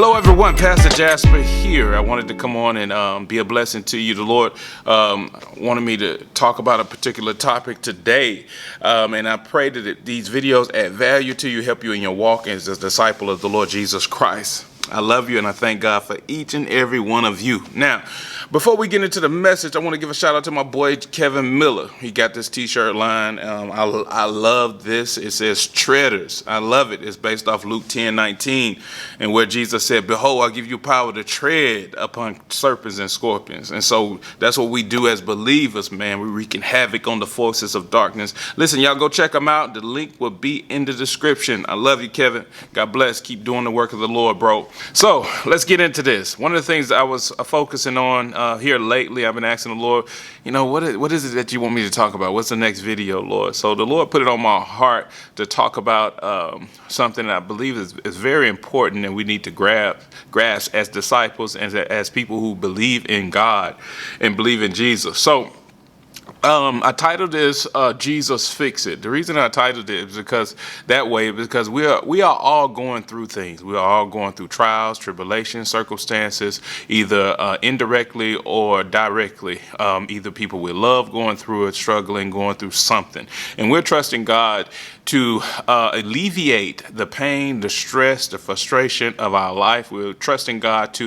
Hello everyone, Pastor Jasper here. I wanted to come on and be a blessing to you. The Lord wanted me to talk about a particular topic today, and I pray that these videos add value to you, help you in your walk as a disciple of the Lord Jesus Christ. I love you and I thank God for each and every one of you. Now, before we get into the message, I want to give a shout out to my boy Kevin Miller. He got this t-shirt line. I love this. It says treaders. I love it. It's based off Luke 10:19, and where Jesus said, "Behold, I give you power to tread upon serpents and scorpions." And so that's what we do as believers, man. We're wreaking havoc on the forces of darkness. Listen, y'all go check them out. The link will be in the description. I love you, Kevin. God bless. Keep doing the work of the Lord, bro. So let's get into this. One of the things that I was focusing on here lately, I've been asking the Lord, what is it that you want me to talk about? What's the next video, Lord? So the Lord put it on my heart to talk about something that I believe is very important and we need to grasp as disciples and as people who believe in God and believe in Jesus. So I titled this Jesus Fix It. The reason I titled it is because we are all going through things. We are all going through trials, tribulations, circumstances, either indirectly or directly. Either people we love going through it, struggling, going through something. And we're trusting God to alleviate the pain, the stress, the frustration of our life. We're trusting God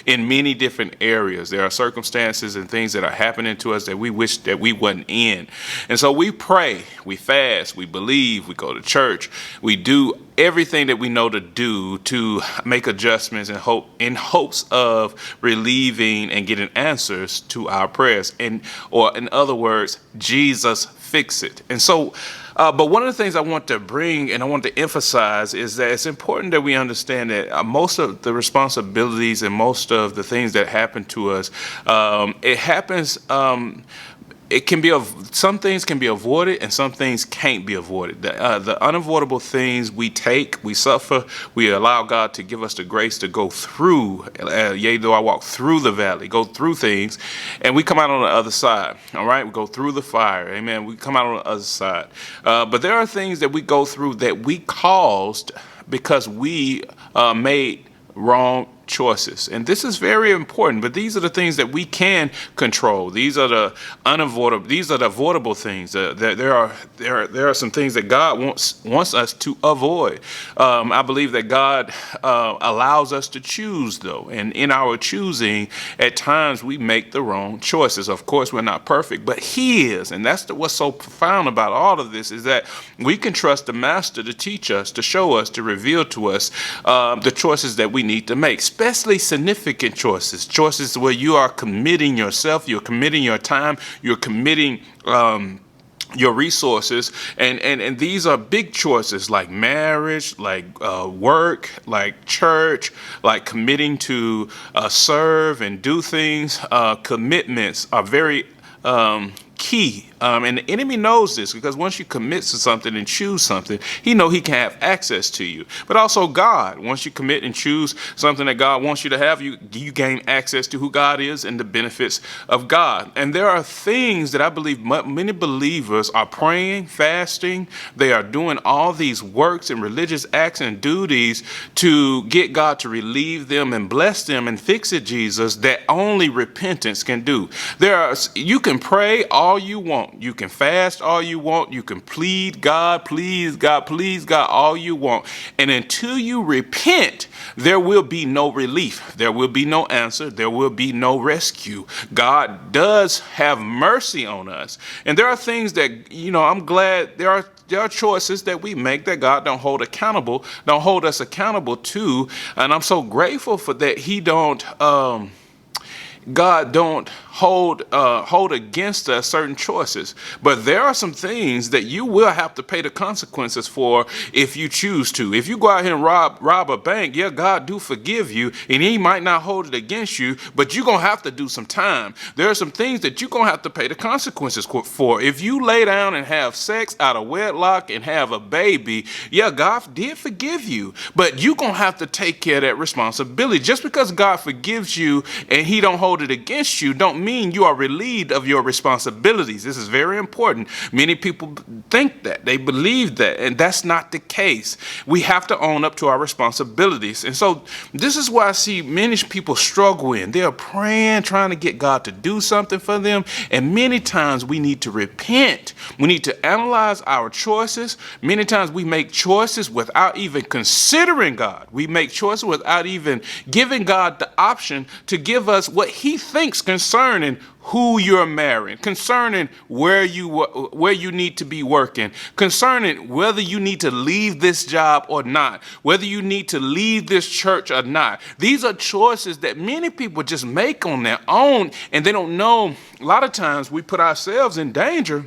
in many different areas. There are circumstances and things that are happening to us that we wish that we wasn't in. And so we pray, we fast, we believe, we go to church, we do everything that we know to do to make adjustments in hopes of relieving and getting answers to our prayers. Or in other words, Jesus fix it. And so but one of the things I want to bring and I want to emphasize is that it's important that we understand that most of the responsibilities and most of the things that happen to us, it happens. Some things can be avoided and some things can't be avoided. The unavoidable things we suffer, we allow God to give us the grace to go through, yea, though I walk through the valley, go through things, and we come out on the other side, all right? We go through the fire, amen? We come out on the other side. But there are things that we go through that we caused because we made wrong choices. And this is very important, but these are the things that we can control. These are the avoidable things. There are some things that God wants us to avoid. I believe that God allows us to choose, though, and in our choosing, at times we make the wrong choices. Of course, we're not perfect, but He is, and that's what's so profound about all of this, is that we can trust the Master to teach us, to show us, to reveal to us the choices that we need to make. Especially significant choices where you are committing yourself, you're committing your time, you're committing your resources, and these are big choices like marriage, like work, like church, like committing to serve and do things. Commitments are very key. And the enemy knows this because once you commit to something and choose something, he can have access to you. But also God, once you commit and choose something that God wants you to have, you gain access to who God is and the benefits of God. And there are things that I believe many believers are praying, fasting. They are doing all these works and religious acts and duties to get God to relieve them and bless them and fix it, Jesus, that only repentance can do. You can pray all you want. You can fast all you want. You can plead God, please God, please God, all you want. And until you repent, there will be no relief. There will be no answer. There will be no rescue. God does have mercy on us. And there are things that, I'm glad there are choices that we make that God don't hold us accountable to. And I'm so grateful for that. God don't hold against us certain choices, but there are some things that you will have to pay the consequences for if you choose to. If you go out here and rob a bank, yeah, God do forgive you, and He might not hold it against you, but you're gonna have to do some time. There are some things that you're gonna have to pay the consequences for. If you lay down and have sex out of wedlock and have a baby, yeah, God did forgive you, but you're gonna have to take care of that responsibility. Just because God forgives you and He don't hold voted against you don't mean you are relieved of your responsibilities. This is very important. Many people think that. They believe that, and that's not the case. We have to own up to our responsibilities. And so this is why I see many people struggle in. They're praying, trying to get God to do something for them. And many times we need to repent. We need to analyze our choices. Many times we make choices without even considering God. We make choices without even giving God the option to give us what he thinks concerning who you're marrying, concerning where you need to be working, concerning whether you need to leave this job or not, whether you need to leave this church or not. These are choices that many people just make on their own, and they don't know. A lot of times we put ourselves in danger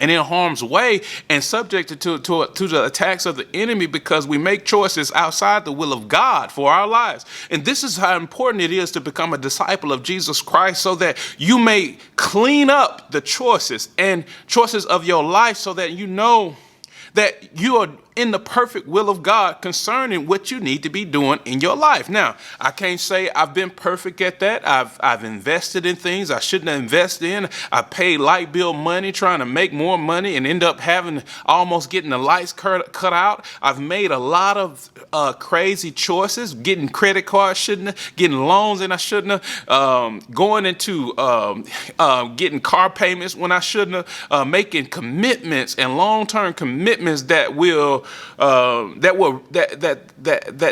and in harm's way and subjected to the attacks of the enemy because we make choices outside the will of God for our lives. And this is how important it is to become a disciple of Jesus Christ, so that you may clean up the choices of your life, so that you know that you are in the perfect will of God concerning what you need to be doing in your life. Now, I can't say I've been perfect at that. I've invested in things I shouldn't have invested in. I paid light bill money trying to make more money and end up almost getting the lights cut out. I've made a lot of crazy choices, getting credit cards getting loans and I shouldn't have, going into getting car payments when I shouldn't have, making commitments and long-term commitments that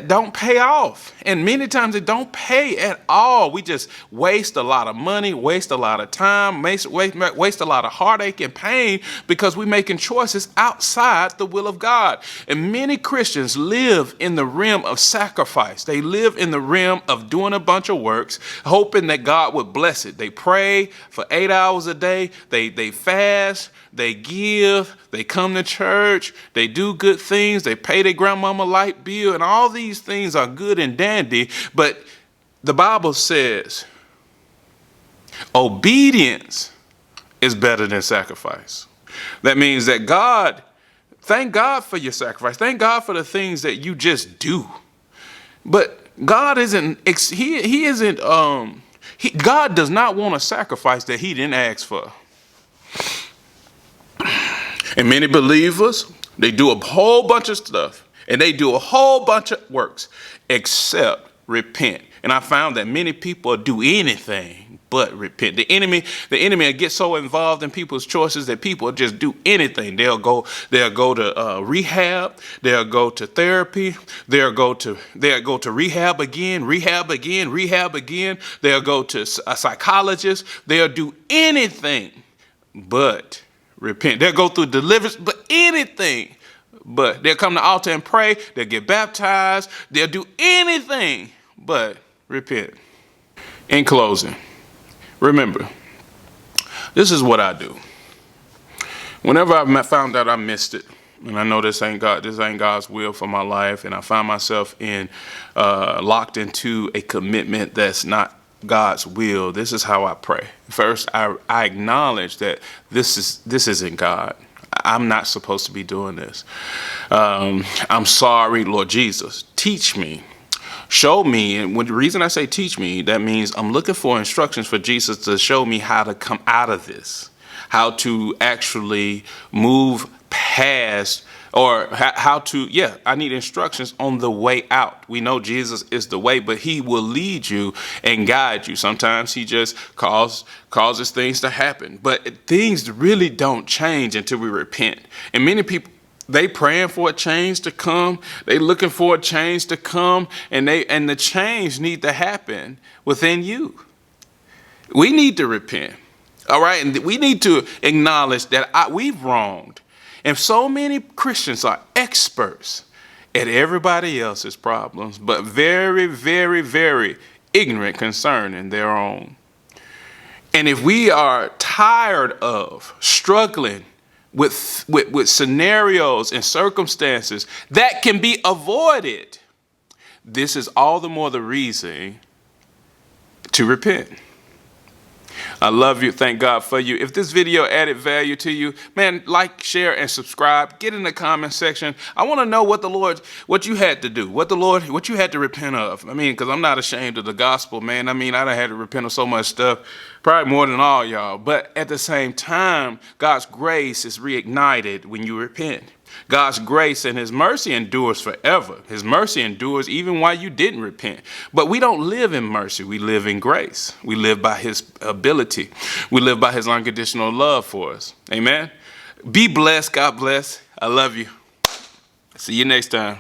don't pay off. And many times it don't pay at all. We just waste a lot of money, waste a lot of time, waste a lot of heartache and pain because we're making choices outside the will of God. And many Christians live in the realm of sacrifice. They live in the realm of doing a bunch of works, hoping that God would bless it. They pray for 8 hours a day. They fast. They give, they come to church, they do good things, they pay their grandmama light bill, and all these things are good and dandy. But the Bible says obedience is better than sacrifice. That means that thank God for your sacrifice. Thank God for the things that you just do. But God God does not want a sacrifice that he didn't ask for. And many believers, they do a whole bunch of stuff and they do a whole bunch of works except repent. And I found that many people do anything but repent. The enemy will get so involved in people's choices that people just do anything. They'll go to rehab. They'll go to therapy. They'll go to rehab again. They'll go to a psychologist. They'll do anything but repent. They'll go through deliverance, but anything. But they'll come to the altar and pray. They'll get baptized. They'll do anything but repent. In closing, remember, this is what I do. Whenever I found out I missed it, and I know this ain't God's will for my life, and I find myself locked into a commitment that's not God's will, this is how I pray. First, I acknowledge that this isn't God. I'm not supposed to be doing this. I'm sorry, Lord Jesus. Teach me. Show me. And the reason I say teach me, that means I'm looking for instructions for Jesus to show me how to come out of this, how to actually move past, or I need instructions on the way out. We know Jesus is the way, but he will lead you and guide you. Sometimes he just causes things to happen, but things really don't change until we repent. And many people, they praying for a change to come. They looking for a change to come, and the change need to happen within you. We need to repent. All right. And we need to acknowledge that we've wronged. And so many Christians are experts at everybody else's problems, but very, very, very ignorant concerning their own. And if we are tired of struggling with scenarios and circumstances that can be avoided, this is all the more the reason to repent. I love you. Thank God for you. If this video added value to you, man, like, share, and subscribe. Get in the comment section. I want to know what you had to do, what you had to repent of. I mean, because I'm not ashamed of the gospel, man. I mean, I done had to repent of so much stuff, probably more than all y'all. But at the same time, God's grace is reignited when you repent. God's grace and his mercy endures forever. His mercy endures even while you didn't repent. But we don't live in mercy. We live in grace. We live by his ability. We live by his unconditional love for us. Amen. Be blessed. God bless. I love you. See you next time.